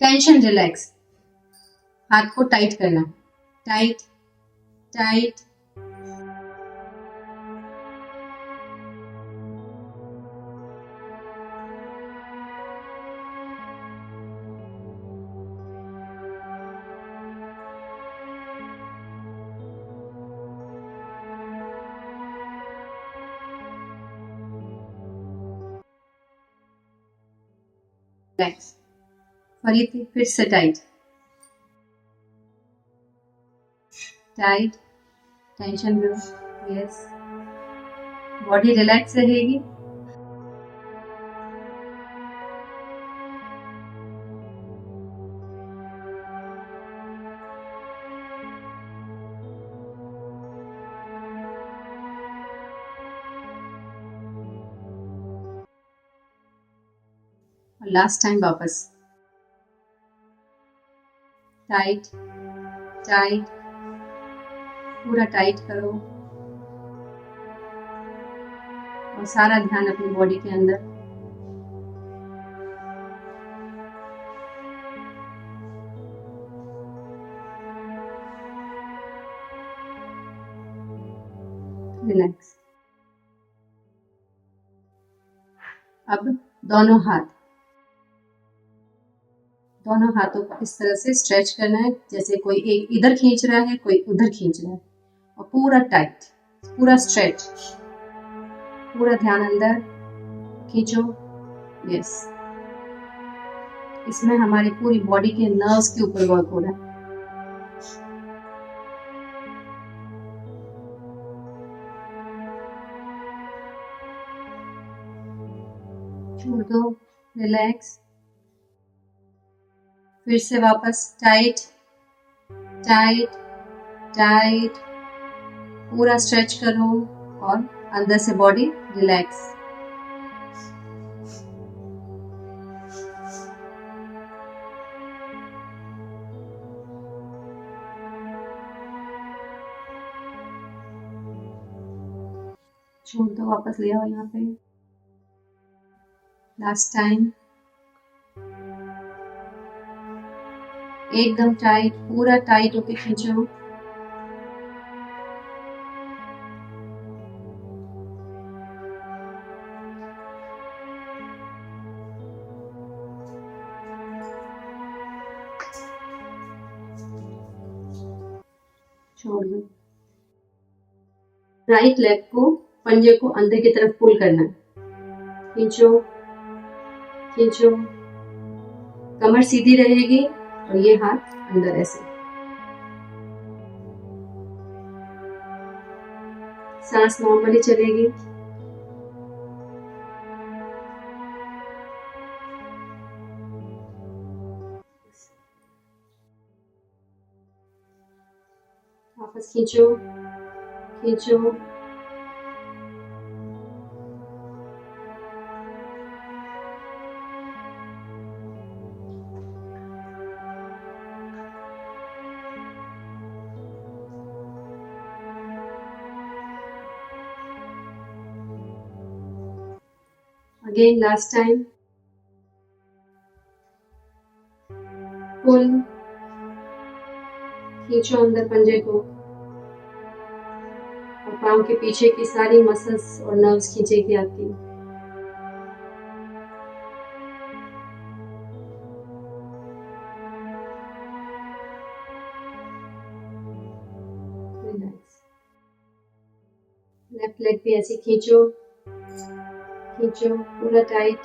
Tension relax, हाथ को tight करना, टाइट टाइट, रिलैक्स, फिर से टाइट टाइट, टेंशन लो, यस, बॉडी रिलैक्स रहेगी। और लास्ट टाइम वापस टाइट टाइट, पूरा टाइट करो और सारा ध्यान अपनी बॉडी के अंदर। रिलैक्स। अब दोनों हाथों को इस तरह से स्ट्रेच करना है, जैसे कोई एक इधर खींच रहा है, कोई उधर खींच रहा है, और पूरा टाइट, पूरा स्ट्रेच, पूरा ध्यान अंदर खींचो, यस। इसमें हमारी पूरी बॉडी के नर्व्स के ऊपर वर्क हो रहा है। छोड़ दो, रिलैक्स, फिर से वापस टाइट टाइट टाइट, पूरा स्ट्रेच करो और अंदर से बॉडी रिलैक्स। छोड़ दो, वापस ले आओ यहाँ पे, लास्ट टाइम, एकदम टाइट, पूरा टाइट होके खींचो, छोड़ दो। राइट लेग को, पंजे को अंदर की तरफ पुल करना है, खींचो खींचो, कमर सीधी रहेगी और ये हाथ अंदर ऐसे, सांस नॉर्मली चलेगी। वापस खींचो खींचो, अगेन लास्ट टाइम, पुल, खींचो अंदर पंजे को और पाँव के पीछे की सारी मसल्स और नर्व्स खींचेगी आपकी। रिलैक्स। लेफ्ट लेग भी ऐसे खींचो खींचो, पूरा टाइट,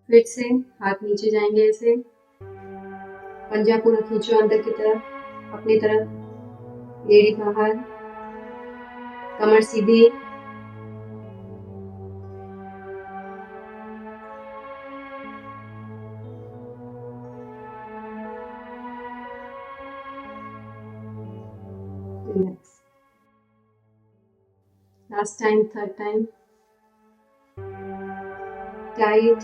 फिर से हाथ नीचे जाएंगे ऐसे, पंजा पूरा खींचो अंदर की तरफ, अपनी तरफ, एड़ी बाहर, कमर सीधी, relax. Last time, third time, tight,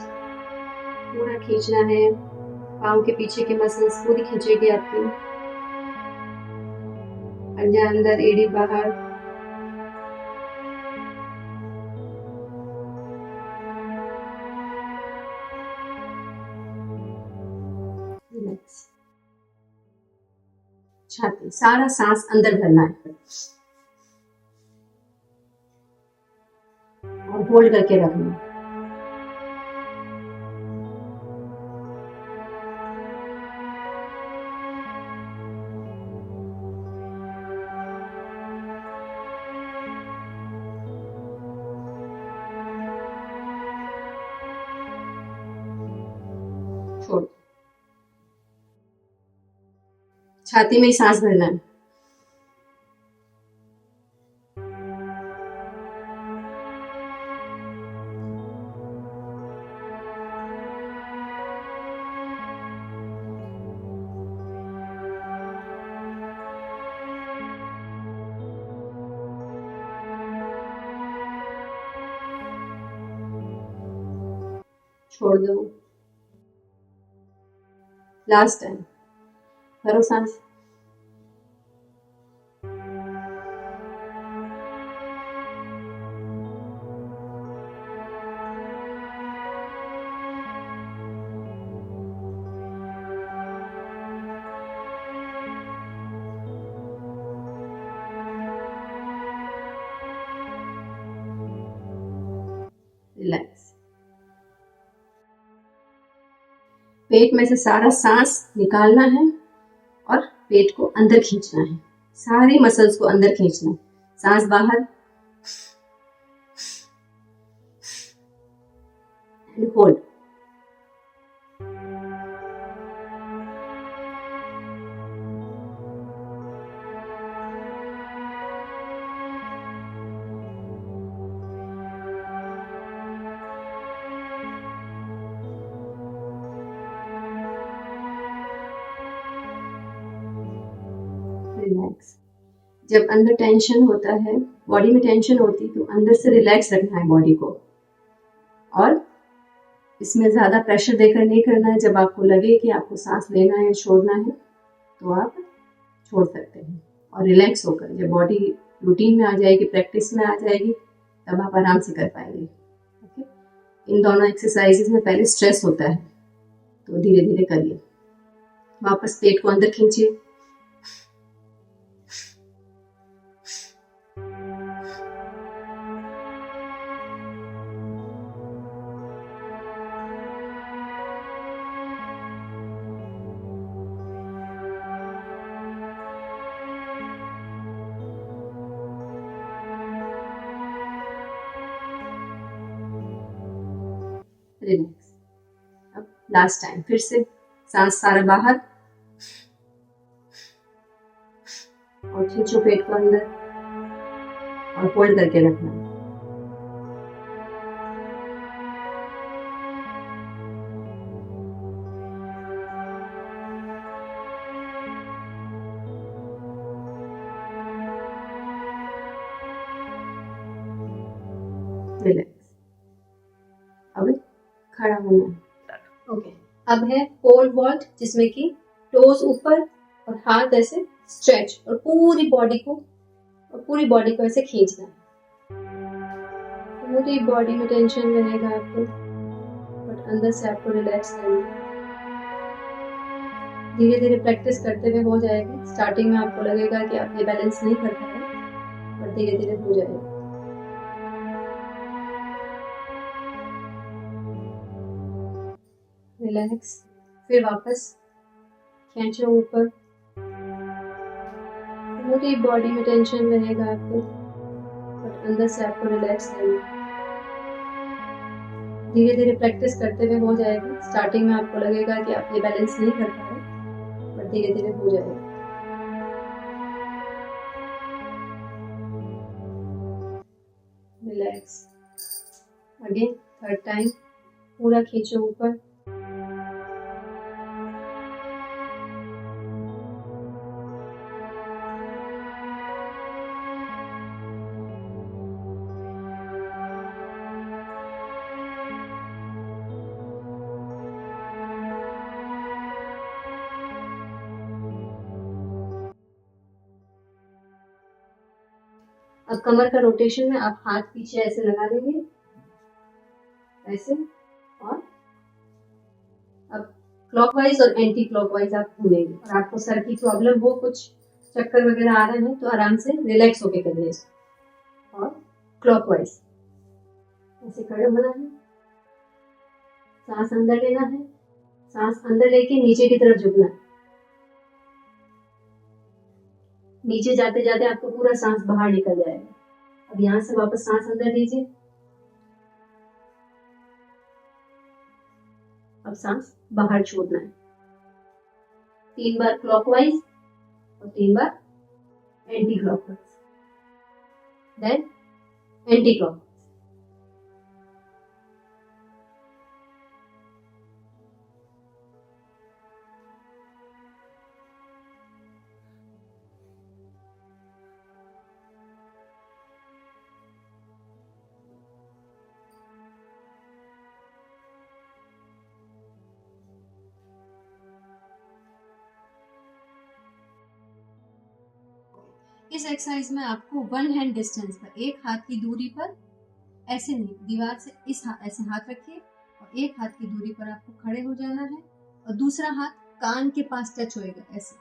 पूरा खींचना है। पाँव के पीछे की मसल्स पूरी खींचेगी आपकी। पंजा अंदर, एड़ी बाहर। रिलैक्स। छाती, सारा सांस अंदर भरना है और होल्ड करके रखना है। छोड़, छाती में ही सांस भरना है। छोड़ दो। लास्ट टाइम करो सांस। रिलैक्स। पेट में से सारा सांस निकालना है और पेट को अंदर खींचना है। सारी मसल्स को अंदर खींचना है। सांस बाहर एंड होल्ड। रिलैक्स। जब अंदर टेंशन होता है, बॉडी में टेंशन होती है, तो अंदर से रिलैक्स रखना है बॉडी को और इसमें ज़्यादा प्रेशर देकर नहीं करना है। जब आपको लगे कि आपको सांस लेना है, छोड़ना है, तो आप छोड़ सकते हैं और रिलैक्स होकर जब बॉडी रूटीन में आ जाएगी, प्रैक्टिस में आ जाएगी, तब आप आराम से कर पाएंगे। ओके, इन दोनों एक्सरसाइजेज में पहले स्ट्रेस होता है, तो धीरे धीरे करिए। वापस पेट को अंदर खींचिए। रिलैक्स। अब लास्ट टाइम फिर से सांस सारा बाहर और खींचो पेट को अंदर और होल्ड करके रखना। रिलैक्स। अब खड़ा होना है। ओके, अब है पोल वॉल्ट, जिसमें कि टोज ऊपर और हाथ ऐसे स्ट्रेच और पूरी बॉडी को ऐसे खींचना है। पूरी बॉडी में टेंशन रहेगा आपको, बट अंदर से आपको रिलैक्स करना है। धीरे धीरे प्रैक्टिस करते हुए हो जाएगा। स्टार्टिंग में आपको लगेगा कि आप ये बैलेंस नहीं कर पा रहे, बट धीरे धीरे हो जाएगा। रिलैक्स। फिर वापस खींचो ऊपर। पूरी बॉडी में टेंशन रहेगा आपको, बट अंदर से आपको रिलैक्स करना है। धीरे धीरे प्रैक्टिस करते हुए हो जाएगा। स्टार्टिंग में आपको लगेगा कि आप ये बैलेंस नहीं कर पा रहे, बट धीरे धीरे हो जाएगा। रिलैक्स। अगेन थर्ड टाइम पूरा खींचो ऊपर। अब कमर का रोटेशन में आप हाथ पीछे ऐसे लगा देंगे, ऐसे, और अब क्लॉकवाइज और एंटी क्लॉकवाइज आप घूमेंगे। और आपको सर की प्रॉब्लम हो, कुछ चक्कर वगैरह आ रहे हैं, तो आराम से रिलैक्स होके करिए इसको। और क्लॉकवाइज ऐसे खड़े होना है, सांस अंदर लेना है, सांस अंदर लेके नीचे की तरफ झुकना है। नीचे जाते जाते आपको पूरा सांस बाहर निकल जाएगा। अब यहां से वापस सांस अंदर लीजिए, अब सांस बाहर छोड़ना है। 3 बार क्लॉकवाइज और 3 बार anti clockwise, then anti clock. इस एक्सरसाइज में आपको 1 हैंड डिस्टेंस पर, एक हाथ की दूरी पर, ऐसे नहीं, दीवार से ऐसे हाथ रखिए और एक हाथ की दूरी पर आपको खड़े हो जाना है और दूसरा हाथ कान के पास टच होएगा ऐसे।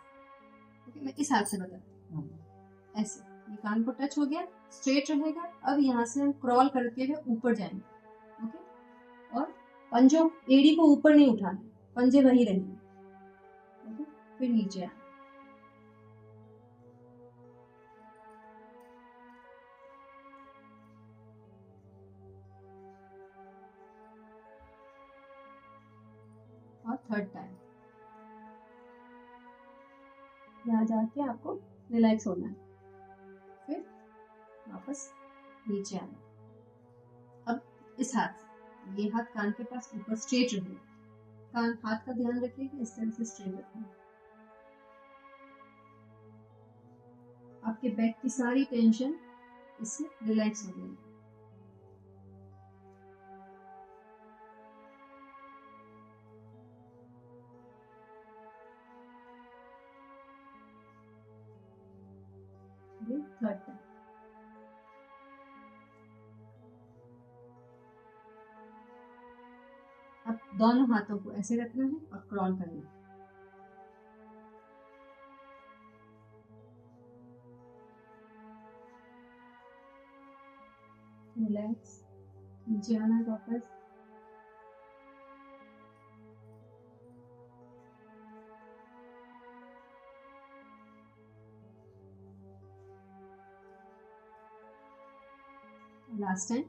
ओके, मैं इस हाथ से बताती हूँ, ऐसे ये कान को टच हो गया, स्ट्रेट रहेगा। अब यहाँ से हम क्रॉल करते हुए ऊपर जाएंगे। ओके, और पंजों, एड़ी को ऊपर नहीं उठाना, पंजे वही रहेंगे। ओके, फिर नीचे आना, और थर्ड टाइम यहाँ जाके आपको रिलैक्स होना है, फिर वापस नीचे आना। अब इस हाथ से, ये हाथ कान के पास ऊपर स्ट्रेट रहेगा, कान, हाथ का ध्यान रखिएगा, इस तरह से स्ट्रेट रखना। आपके बैक की सारी टेंशन इससे रिलैक्स हो जाएगी। ये थर्ड टाइम। अब दोनों हाथों को ऐसे रखना है और क्रॉल करना है। रिलैक्स, नीचे आना है वापस, लास्ट टाइम।